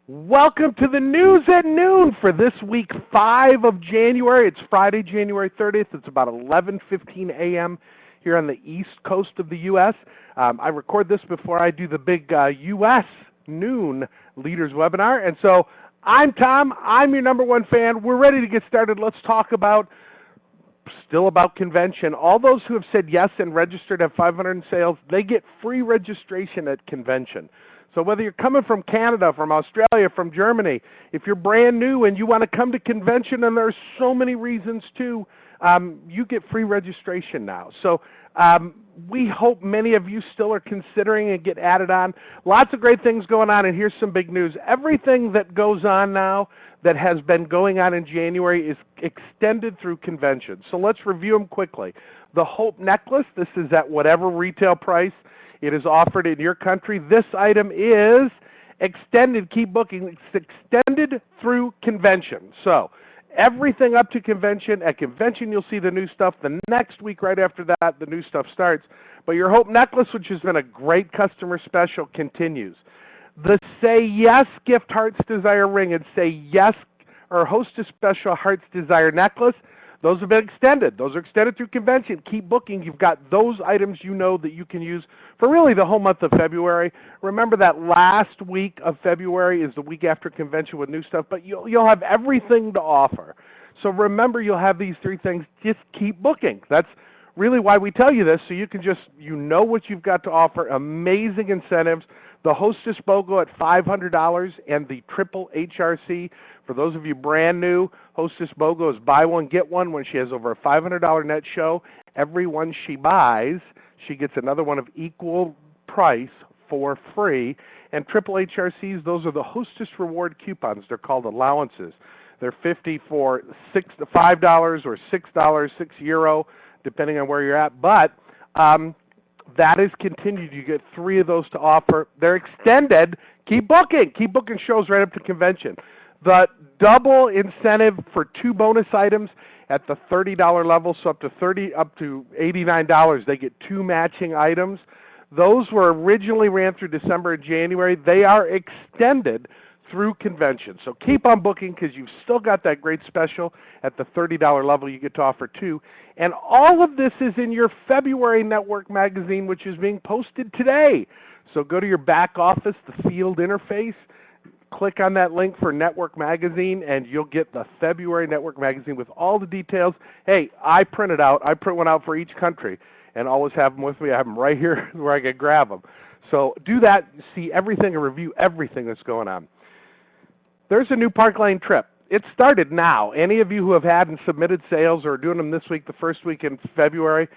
Welcome to the news at noon for this week 5 of January. It's Friday, January 30th. It's about 11:15 a.m. here on the east coast of the U.S. I record this before I do the big U.S. noon leaders webinar. And so I'm Tom. I'm your number one fan. We're ready to get started. Let's talk still about convention. All those who have said yes and registered have 500 in sales, they get free registration at convention. So whether you're coming from Canada, from Australia, from Germany, if you're brand new and you want to come to convention, and there's so many reasons to, you get free registration now. So we hope many of you still are considering and get added on. Lots of great things going on, and here's some big news. Everything that goes on now that has been going on in January is extended through convention. So let's review them quickly. The Hope necklace, this is at whatever retail price it is offered in your country. This item is extended, keep booking, it's extended through convention. So everything up to convention. At convention, you'll see the new stuff. The next week right after that, the new stuff starts. But your Hope necklace, which has been a great customer special, continues. The Say Yes Gift Heart's Desire ring and Say Yes or Hostess Special Heart's Desire necklace, those have been extended. Those are extended through convention. Keep booking. You've got those items you know that you can use for really the whole month of February. Remember that last week of February is the week after convention with new stuff, but you'll have everything to offer. So remember, you'll have these three things. Just keep booking. That's really why we tell you this, so you can you know what you've got to offer. Amazing incentives. The Hostess BOGO at $500 and the triple HRC. For those of you brand new, Hostess BOGO is buy one, get one. When she has over a $500 net show, every one she buys, she gets another one of equal price for free. And triple HRCs, those are the Hostess Reward coupons. They're called allowances. They're 50 for $5 or $6, €6, depending on where you're at. But that is continued. You get three of those to offer. They're extended. Keep booking. Keep booking shows right up to convention. The double incentive for two bonus items at the $30 level, so up to $89, they get two matching items. Those were originally ran through December and January. They are extended through convention. So keep on booking because you've still got that great special at the $30 level you get to offer two. And all of this is in your February Network magazine, which is being posted today. So go to your back office, the field interface, click on that link for Network Magazine, and you'll get the February Network Magazine with all the details. Hey, I print it out. I print one out for each country and always have them with me. I have them right here where I can grab them. So do that, see everything and review everything that's going on. There's a new Park Lane trip. It started now. Any of you who have had and submitted sales or are doing them this week, the first week in February,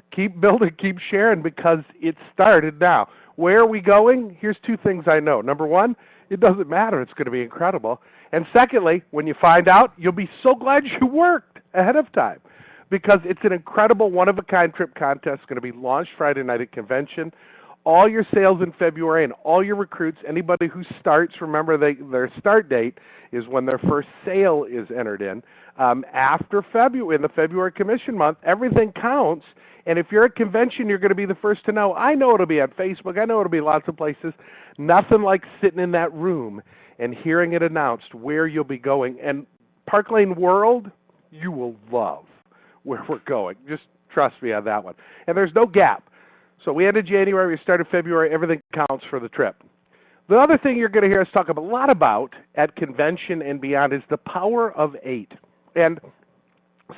keep building, keep sharing because it started now. Where are we going? Here's two things I know. Number one, it doesn't matter. It's going to be incredible. And secondly, when you find out, you'll be so glad you worked ahead of time because it's an incredible one-of-a-kind trip contest going to be launched Friday night at convention. All your sales in February and all your recruits, anybody who starts, remember their start date is when their first sale is entered in. After February, in the February commission month, everything counts. And if you're at convention, you're going to be the first to know. I know it'll be on Facebook. I know it'll be lots of places. Nothing like sitting in that room and hearing it announced where you'll be going. And Park Lane World, you will love where we're going. Just trust me on that one. And there's no gap. So we ended January, we started February, everything counts for the trip. The other thing you're going to hear us talk a lot about at convention and beyond is the power of 8. And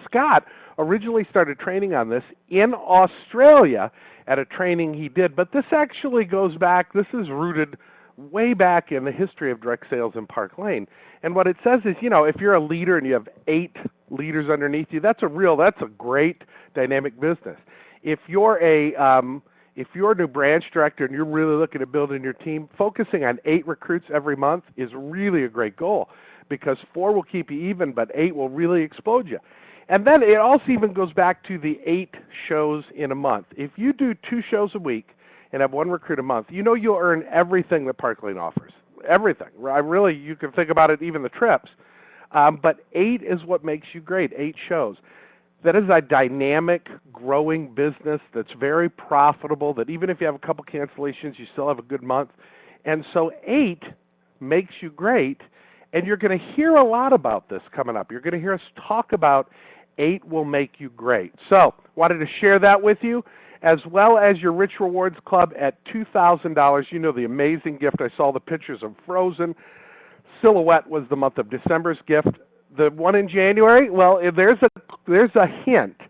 Scott originally started training on this in Australia at a training he did, but this actually goes back, this is rooted way back in the history of direct sales in Park Lane. And what it says is, if you're a leader and you have 8 leaders underneath you, that's a great dynamic business. If you're a new branch director and you're really looking at building your team, focusing on 8 recruits every month is really a great goal because 4 will keep you even, but 8 will really explode you. And then it also even goes back to the 8 shows in a month. If you do 2 shows a week and have 1 recruit a month, you'll earn everything that Park Lane offers. Everything. You can think about it, even the trips. But 8 is what makes you great, 8 shows. That is a dynamic, growing business that's very profitable, that even if you have a couple cancellations, you still have a good month. And so 8 makes you great. And you're going to hear a lot about this coming up. You're going to hear us talk about 8 will make you great. So wanted to share that with you, as well as your Rich Rewards Club at $2,000. You know the amazing gift. I saw the pictures of Frozen. Silhouette was the month of December's gift. The one in January, well, there's a hint.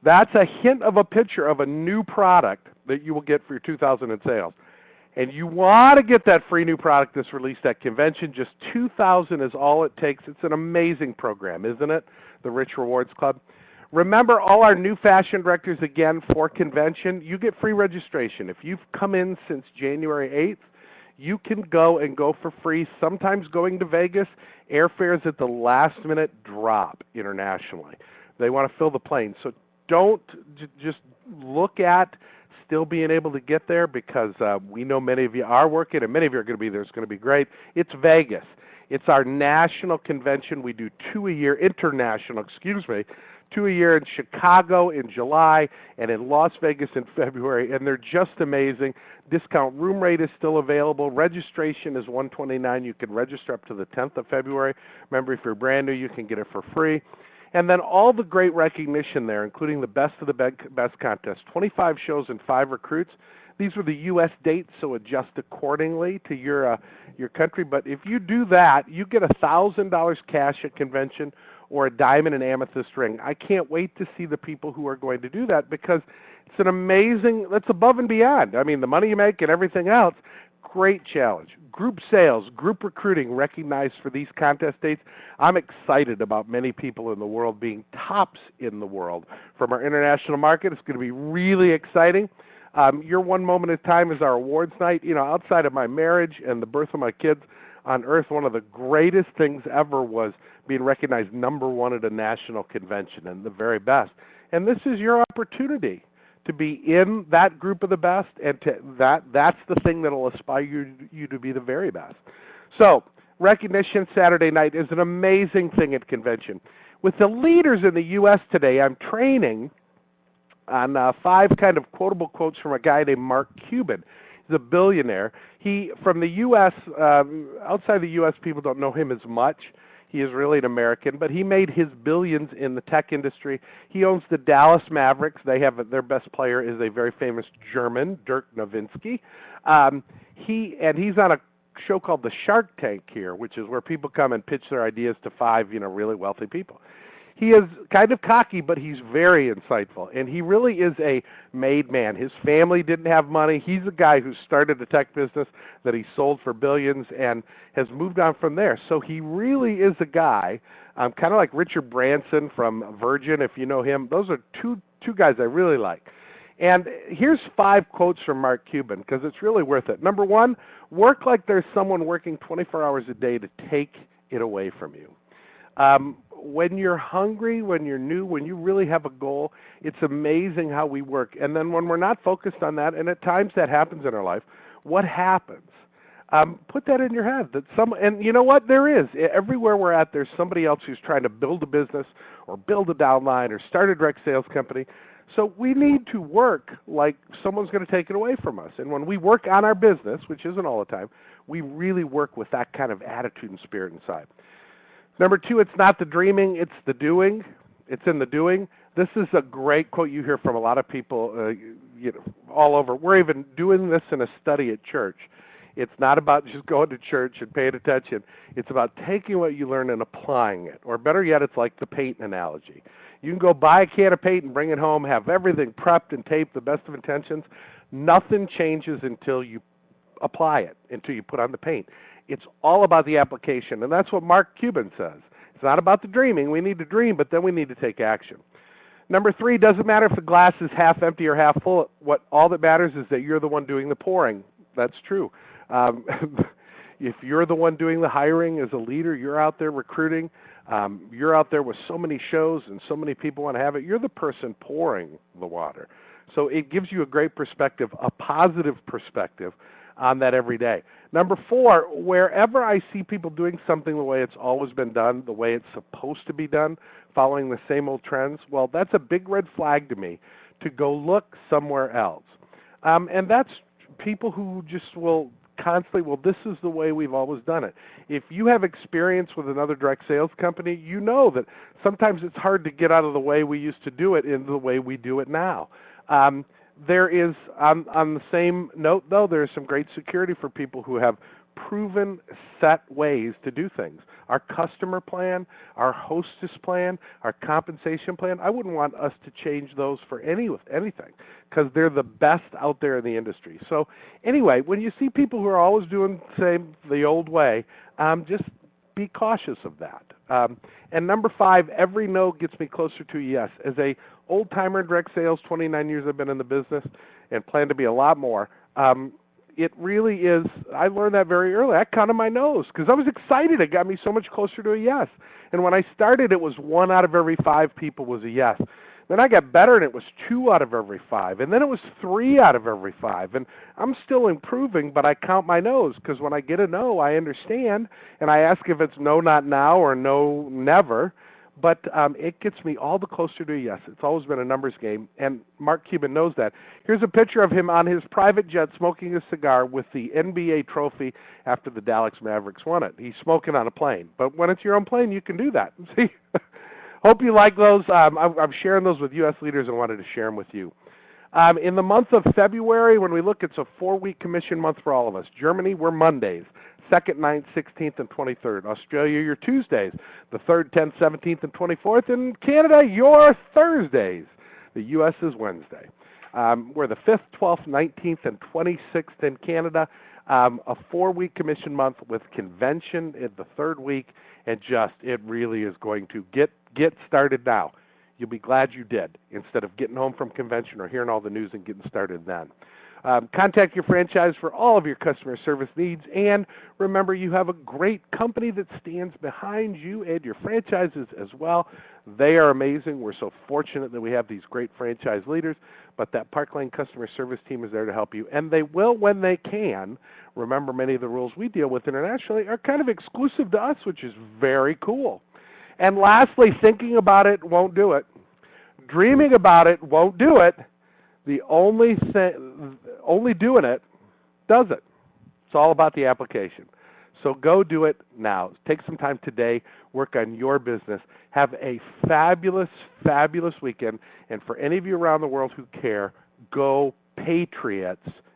That's a hint of a picture of a new product that you will get for your 2,000 in sales. And you want to get that free new product that's released at convention. Just 2,000 is all it takes. It's an amazing program, isn't it? The Rich Rewards Club. Remember, all our new fashion directors, again, for convention, you get free registration. If you've come in since January 8th, you can go for free. Sometimes going to Vegas, airfares at the last minute drop internationally. They want to fill the plane. So don't just look at still being able to get there, because we know many of you are working and many of you are going to be there. It's going to be great. It's Vegas. It's our national convention. We do 2 a year, international, 2 a year in Chicago in July and in Las Vegas in February, and they're just amazing. Discount room rate is still available. Registration is $129. You can register up to the 10th of February. Remember, if you're brand new, you can get it for free. And then all the great recognition there, including the Best of the Best contest, 25 shows and 5 recruits. These were the U.S. dates, so adjust accordingly to your country. But if you do that, you get $1,000 cash at convention or a diamond and amethyst ring. I can't wait to see the people who are going to do that, because it's an amazing, that's above and beyond. I mean, the money you make and everything else, great challenge. Group sales, group recruiting recognized for these contest dates. I'm excited about many people in the world being tops in the world from our international market. It's going to be really exciting. Your one moment in time is our awards night. You know, outside of my marriage and the birth of my kids on earth, one of the greatest things ever was being recognized #1 at a national convention, and the very best. And this is your opportunity to be in that group of the best, and that's the thing that will inspire you to be the very best. So recognition Saturday night is an amazing thing at convention. With the leaders in the U.S. today, I'm training on 5 kind of quotable quotes from a guy named Mark Cuban. He's a billionaire. He, from the U.S., outside the U.S., people don't know him as much. He is really an American, but he made his billions in the tech industry. He owns the Dallas Mavericks. They have their best player is a very famous German, Dirk Nowitzki. He's on a show called the Shark Tank here, which is where people come and pitch their ideas to 5, really wealthy people. He is kind of cocky, but he's very insightful, and he really is a made man. His family didn't have money. He's a guy who started a tech business that he sold for billions and has moved on from there. So he really is a guy, kind of like Richard Branson from Virgin, if you know him. Those are two guys I really like. And here's 5 quotes from Mark Cuban, because it's really worth it. Number 1, work like there's someone working 24 hours a day to take it away from you. When you're hungry, when you're new, when you really have a goal, it's amazing how we work. And then when we're not focused on that, and at times that happens in our life, what happens? Put that in your head. And you know what? There is. Everywhere we're at, there's somebody else who's trying to build a business or build a downline or start a direct sales company. So we need to work like someone's going to take it away from us. And when we work on our business, which isn't all the time, we really work with that kind of attitude and spirit inside. Number 2, it's not the dreaming, it's the doing. It's in the doing. This is a great quote you hear from a lot of people all over. We're even doing this in a study at church. It's not about just going to church and paying attention. It's about taking what you learn and applying it. Or better yet, it's like the paint analogy. You can go buy a can of paint and bring it home, have everything prepped and taped, the best of intentions. Nothing changes until you apply it, until you put on the paint. It's all about the application, and that's what Mark Cuban says. It's not about the dreaming. We need to dream, but then we need to take action. Number 3, doesn't matter if the glass is half empty or half full. All that matters is that you're the one doing the pouring. That's true. If you're the one doing the hiring as a leader, you're out there recruiting, you're out there with so many shows and so many people want to have it, you're the person pouring the water. So it gives you a great perspective, a positive perspective on that every day. Number 4, wherever I see people doing something the way it's always been done, the way it's supposed to be done, following the same old trends, well, that's a big red flag to me to go look somewhere else. And that's people who just will constantly, well, this is the way we've always done it. If you have experience with another direct sales company, you know that sometimes it's hard to get out of the way we used to do it into the way we do it now. There is, on the same note, though, there's some great security for people who have proven set ways to do things. Our customer plan, our hostess plan, our compensation plan, I wouldn't want us to change those for anything because they're the best out there in the industry. So anyway, when you see people who are always doing the old way, just be cautious of that. And number 5, every no gets me closer to a yes. As a old-timer in direct sales, 29 years I've been in the business and plan to be a lot more. It really is, I learned that very early. I counted my no's because I was excited. It got me so much closer to a yes. And when I started, it was 1 out of every 5 people was a yes. Then I got better, and it was 2 out of every 5. And then it was 3 out of every 5. And I'm still improving, but I count my no's because when I get a no, I understand, and I ask if it's no, not now, or no, never. But it gets me all the closer to a yes. It's always been a numbers game, and Mark Cuban knows that. Here's a picture of him on his private jet smoking a cigar with the NBA trophy after the Dallas Mavericks won it. He's smoking on a plane. But when it's your own plane, you can do that. See? Hope you like those. I'm sharing those with U.S. leaders and wanted to share them with you. In the month of February, when we look, it's a 4-week commission month for all of us. Germany, we're Mondays, 2nd, 9th, 16th, and 23rd. Australia, you're Tuesdays, the 3rd, 10th, 17th, and 24th. And Canada, you're Thursdays. The U.S. is Wednesday. We're the 5th, 12th, 19th, and 26th in Canada. A 4-week commission month with convention in the 3rd week, and it really is going to get started now. You'll be glad you did instead of getting home from convention or hearing all the news and getting started then. Contact your franchise for all of your customer service needs, and remember, you have a great company that stands behind you and your franchises as well. They are amazing. We're so fortunate that we have these great franchise leaders, but that Park Lane customer service team is there to help you, and they will when they can. Remember, many of the rules we deal with internationally are kind of exclusive to us, which is very cool. And lastly, thinking about it won't do it. Dreaming about it won't do it. The only doing it does it. It's all about the application. So go do it now. Take some time today. Work on your business. Have a fabulous, fabulous weekend. And for any of you around the world who care, go Patriots